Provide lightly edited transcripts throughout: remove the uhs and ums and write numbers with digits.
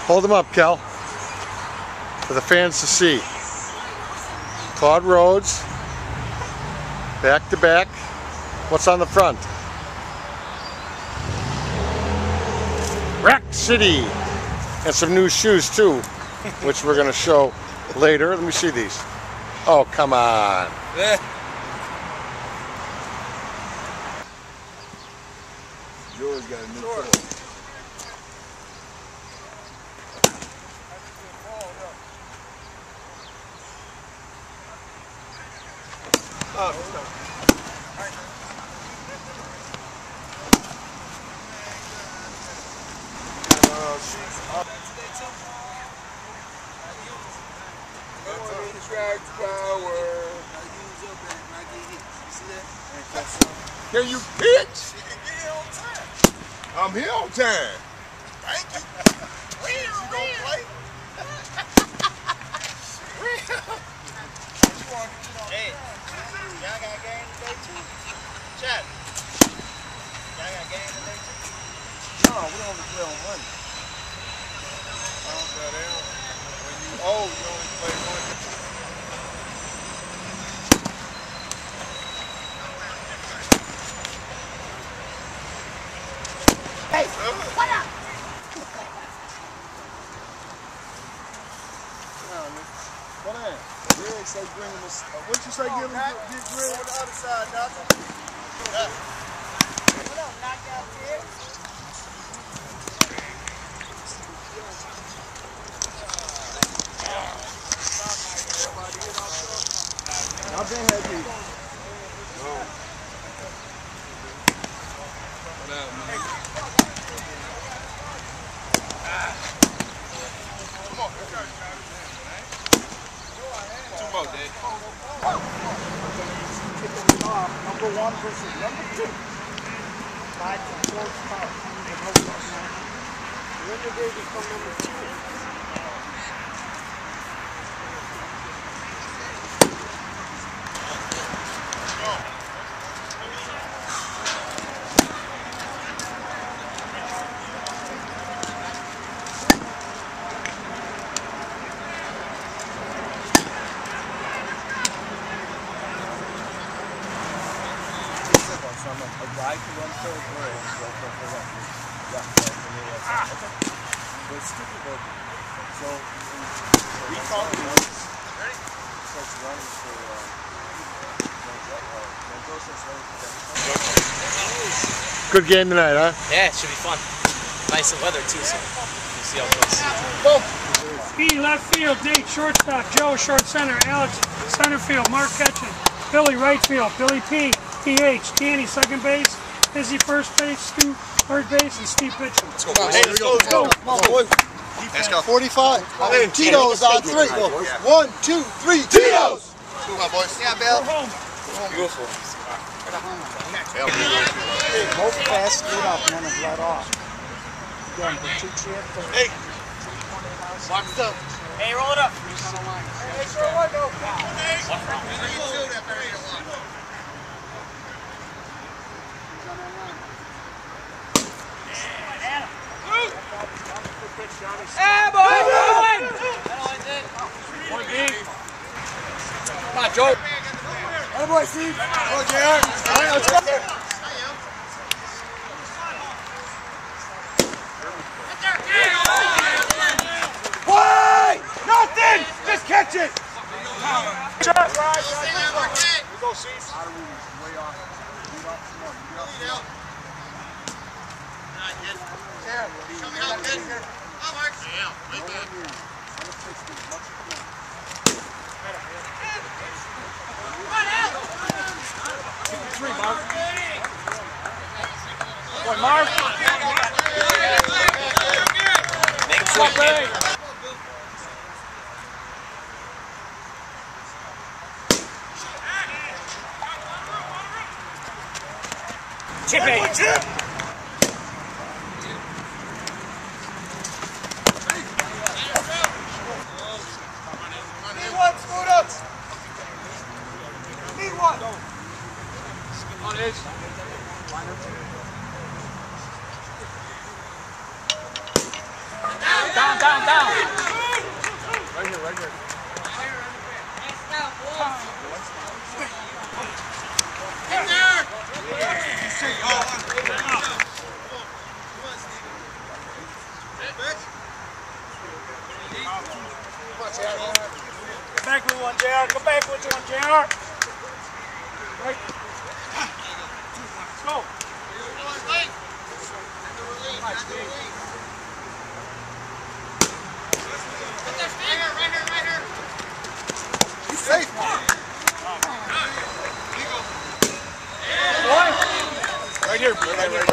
Hold them up, Kel, for the fans to see. Claude Rhodes, back to back. What's on the front? Rack City, and some new shoes too, which we're going to show later. Let me see these. Oh, come on. Yours got a new toy. Can you pitch? I'm here on time. Thank you. You gonna play? Hey, y'all got game today too? Chat. Y'all got game today too? No, we only play on Monday. When you old, you only play Monday. Hey, what up? Come on. Greg say bring him a... What you say, give him get Greg? On the other side, Doctor. Yeah. What up, knockout kid? I've been happy. What up, man? Come on, let's go. Two more, Dad. Number 1 versus number 2. 5 to 4 start. When did they become number 2? A guy can run third grade and go for the left. Yeah, okay. But it's stupid, but so we call the notes. Starts running for Good game tonight, huh? Yeah, it should be fun. Nice weather too, so we'll see how it goes. B, left field, Nate, shortstop, Joe, short center, Alex, center field, Mark catching, Billy, right field, Billy P, PH, Danny, second base, Izzy, first base, Stu, third base, and Steve pitching. Let's go, boys. Let's go. Come on, boys. Let's go. 45. Tito's on 3. 1, 2, 3, Tito's! Let's go, my boys. Yeah, Bill. Go home. Beautiful. Both fast, get up, and then it let off. Again, the 2 champs. Hey. Boxed up. Hey, roll it up. Hey, sure, what though? Hey, boy! Come on, Joe. Hey, boy, Steve. Oh, JR. All right, let's go. Why? Nothing! Just catch it! We go, Cease. Way off. Lead off some more. Lead out. Show me how good. Come, Mark. Yeah, way good. Boy, Mark. Make it Chip. On edge. Down, Down, down, down. Right here, right here. Come back with one, JR. Come back with one, JR. Right. Let's go. He's safe. Right here, right here.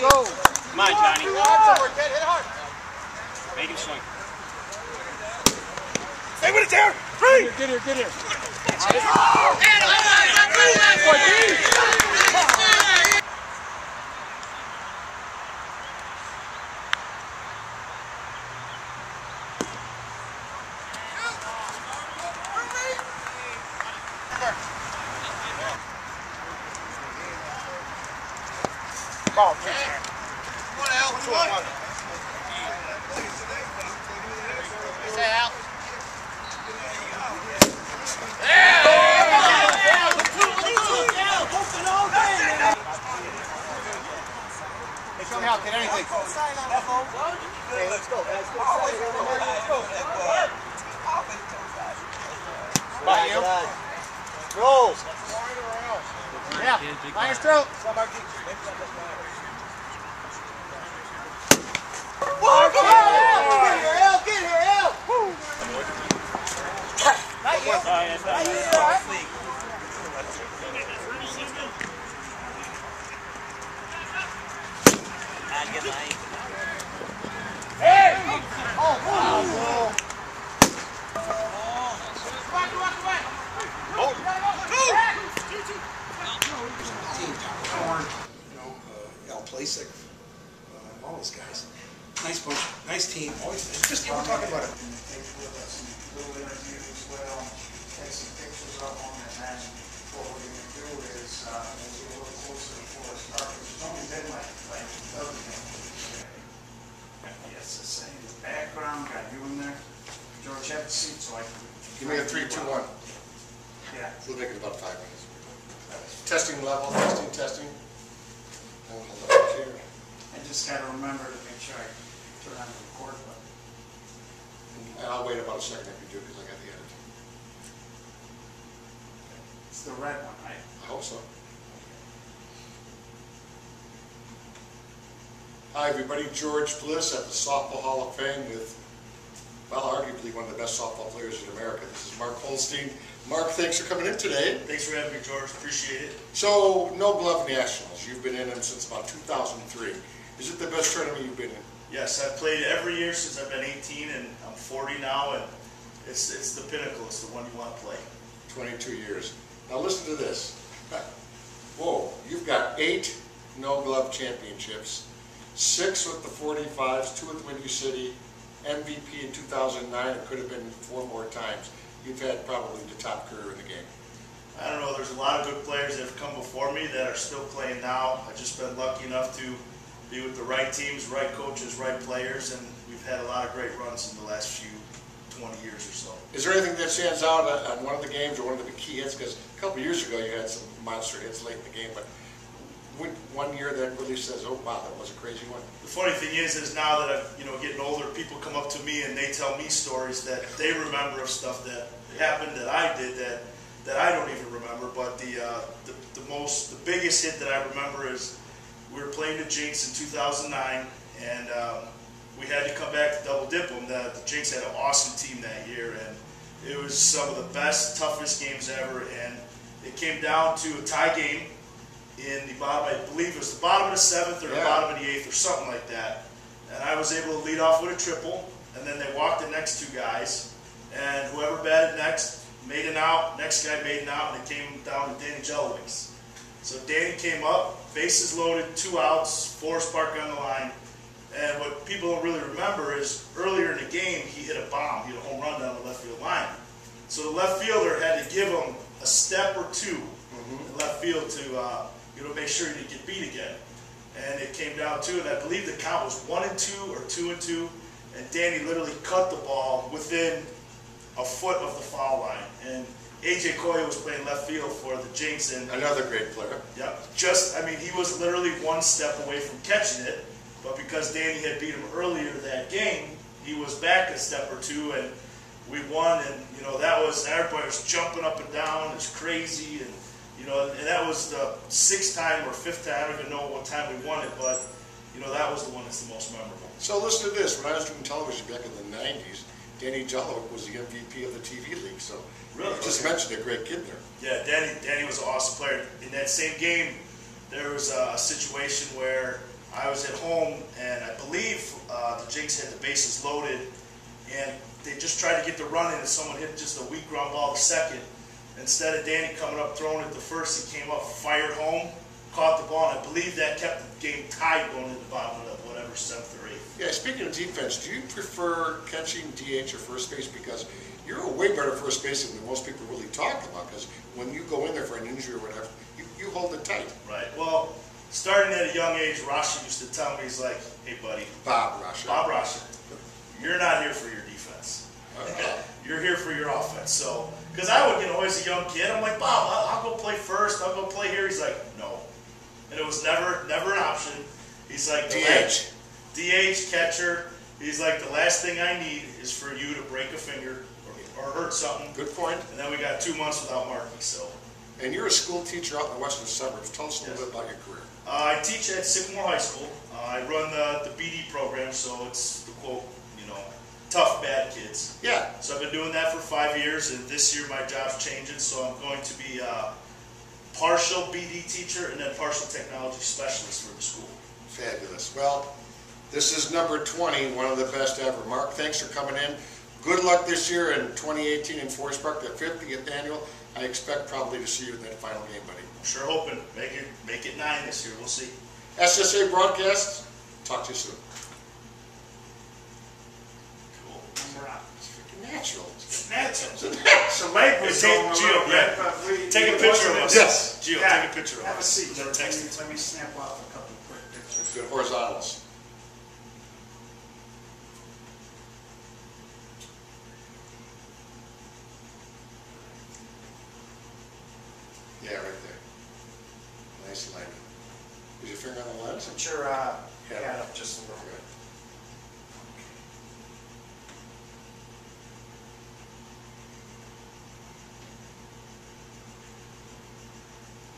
Go. Come on, Johnny. Make him swing. Stay with it, JR. Free. Get here, get here. Ball. Show me how to get anything. Hey, let's go, guys. By you. Roll. Yeah, line your throat. Whoa, come on! Get here, Al! Get here, Al! Not you. Not you, all right? Hey! Oh, wow. Plasek, all those guys. Nice bunch, nice team. Always, just we're talking about it. Little interview as well. Take some pictures up on that match. What we're going to do is we'll get a little closer before it starts. It's only been like the other game. Yes, the same background. Got you in there. George, have a seat so I can. Give me a 3, 2, 1. Yeah. We'll make it about 5 minutes. Testing level, testing. Hold up the chair. I just got to remember to make sure I turn on the record button. And I'll wait about a second if you do, because I got the edit. It's the red one, right? I hope so. Hi everybody, George Bliss at the Softball Hall of Fame with, well, arguably one of the best softball players in America. This is Mark Holstein. Mark, thanks for coming in today. Thanks for having me, George. Appreciate it. So, No Glove Nationals, you've been in them since about 2003. Is it the best tournament you've been in? Yes, I've played every year since I've been 18, and I'm 40 now, and it's the pinnacle. It's the one you want to play. 22 years. Now listen to this. Whoa, you've got 8 No Glove championships, 6 with the 45's, 2 with Windy City, MVP in 2009. It could have been 4 more times. You've had probably the top career in the game. I don't know, there's a lot of good players that have come before me that are still playing now. I've just been lucky enough to be with the right teams, right coaches, right players, and we've had a lot of great runs in the last few 20 years or so. Is there anything that stands out on one of the games or one of the key hits? Because a couple of years ago you had some monster hits late in the game, but one year that really says, oh wow, that was a crazy one. The funny thing is now that I'm getting older, people come up to me and they tell me stories that they remember of stuff that happened that I did that I don't even remember. But the biggest hit that I remember is we were playing the Jinx in 2009, and we had to come back to double dip them. The Jinx had an awesome team that year, and it was some of the best, toughest games ever. And it came down to a tie game in the bottom, I believe it was the bottom of the 7th or the bottom of the 8th or something like that. And I was able to lead off with a triple, and then they walked the next 2 guys, and whoever batted next made an out, next guy made an out, and it came down to Danny Jellowings. So Danny came up, bases loaded, 2 outs, Forest Park on the line, and what people don't really remember is earlier in the game he hit a bomb, he hit a home run down the left field line. So the left fielder had to give him a step or 2 in left field to make sure he didn't get beat again. and it came down to, and I believe the count was 1-2 or 2-2, and Danny literally cut the ball within a foot of the foul line. And AJ Koya was playing left field for the Jinx, and Another great player. yep, he was literally one step away from catching it, but because Danny had beat him earlier that game, he was back a step or two, and we won. And everybody was jumping up and down, it's crazy, and and that was the 6th time or 5th time, I don't even know what time we won it, but that was the one that's the most memorable. So listen to this. When I was doing television back in the 90s, Danny Jellowick was the MVP of the TV league. So Really? you just mentioned a great kid there. Yeah, Danny was an awesome player. In that same game, there was a situation where I was at home, and I believe the Jinx had the bases loaded, and they just tried to get the run in, and someone hit just a weak ground ball to second. Instead of Danny coming up, throwing it to first, he came up, fired home, caught the ball, and I believe that kept the game tied going to the bottom of whatever, 7th or 8th. Yeah, speaking of defense, do you prefer catching DH or first base? Because you're a way better first baseman than most people really talk about, because when you go in there for an injury or whatever, you hold it tight. Right. Well, starting at a young age, Rashi used to tell me, he's like, hey, buddy. Bob Rashi. Bob Rashi, you're not here for your defense. You're here for your offense. So, because I would, as a young kid, I'm like, Bob, I'll go play first. I'll go play here. He's like, no. And it was never an option. He's like, DH, catcher. He's like, the last thing I need is for you to break a finger or hurt something. Good point. And then we got 2 months without Marky, so. And you're a school teacher out in the western suburbs. Tell us a little bit about your career. I teach at Sycamore High School. I run the BD program, so it's the quote, tough, bad kids. Yeah. So I've been doing that for 5 years, and this year my job's changing, so I'm going to be a partial BD teacher and then partial technology specialist for the school. Fabulous. Well, this is number 20, one of the best ever. Mark, thanks for coming in. Good luck this year in 2018 in Forest Park, the 50th annual. I expect probably to see you in that final game, buddy. I'm sure hoping. Make it 9 this year. We'll see. SSA Broadcast, talk to you soon. Cool. It's freaking natural. Natural. So Mike was Hey, Gio, take a picture of us. Yes. Gio, Yeah. take a picture of Have a us. seat. Never texted. Let me snap off a couple quick pictures. Good horizontals. Yeah, right there. Nice lighting. Is your finger on the lens? Put your hand up just a little bit.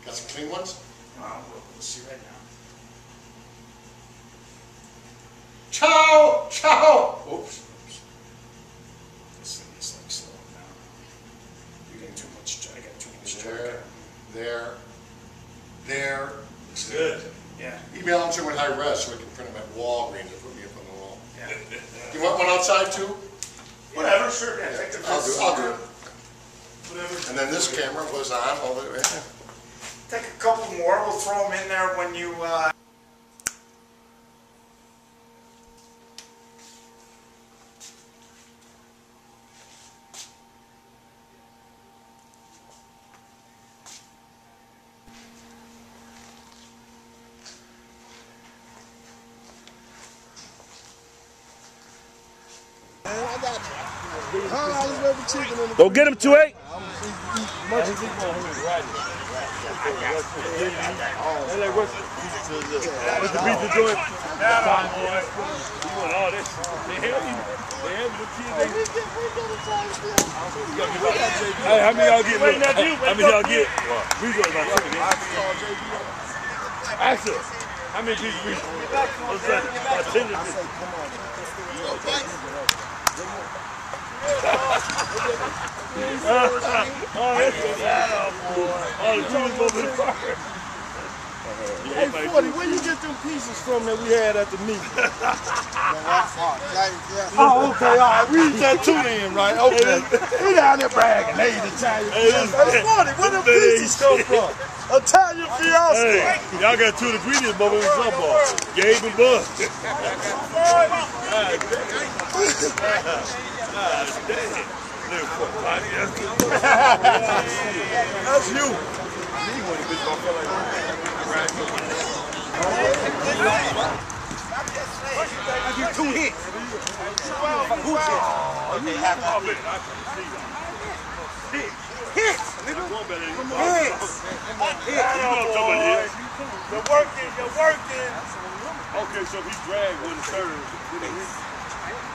Got some clean ones? Well, we'll see right now. Ciao! Ciao! Oops. This thing is like slowing down. You got too much. I got too much. There. Looks good. Yeah. Email them to me in high res so we can print them at Walgreens and put me up on the wall. Yeah. You want one outside too? Whatever, sure. Yeah, take the I'll do it. Whatever. And then this camera was on all the way. Take a couple more. We'll throw them in there when you. Go get him, 2-8. What's the pizza joint? You want all this? Hey, how many y'all get? How many y'all get? We go about 2. Axel, how many pieces we? What's that? About 10 of this. Hey, 40, where you get them pieces from that we had at the meeting? Oh, okay, all right. We eat that too then, right? Okay. We down there bragging. They eat Italian fiasco. Hey, 40, where them pieces come from? Italian fiasco. Hey, y'all got 2 ingredients, but with softball. Gabe and Bud. That's you. 2 hits. Who hits? Okay, half a hit. Hits, nigga. Hits. You're working, you're working. Okay, so he dragged one third.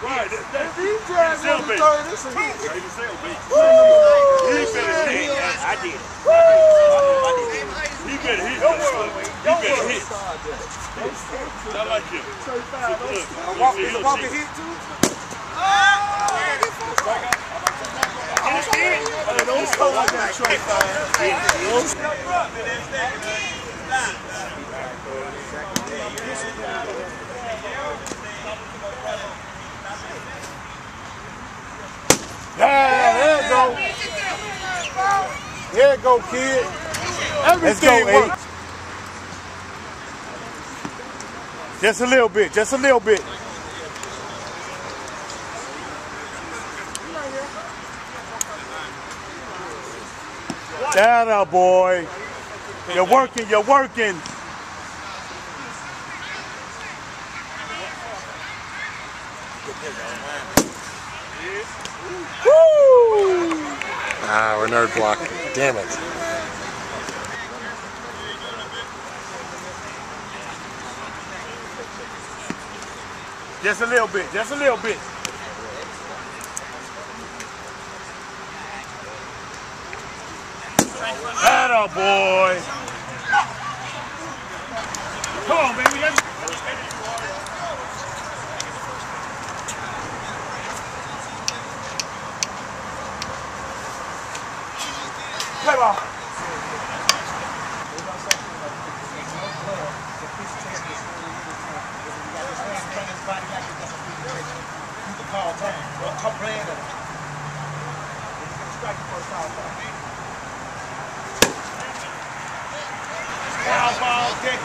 Right, that's He dragged one third. This a hit. He better hit. I did. He better hit. He better hit. I like him. Walker hit too? Don't call like that, Trey. There you go. There you go, kid. Everything works. Just a little bit, just a little bit. That up, boy. You're working, you're working. Woo! Ah, we're nerd block. Damn it. Just a little bit, just a little bit. That up, boy. Come on, baby. Play ball. Foul ball, kick.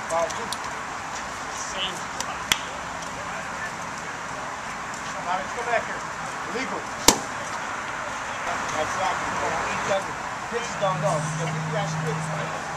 Foul two. Same. Come back here. Illegal. Exactly. Pitch is done off. You got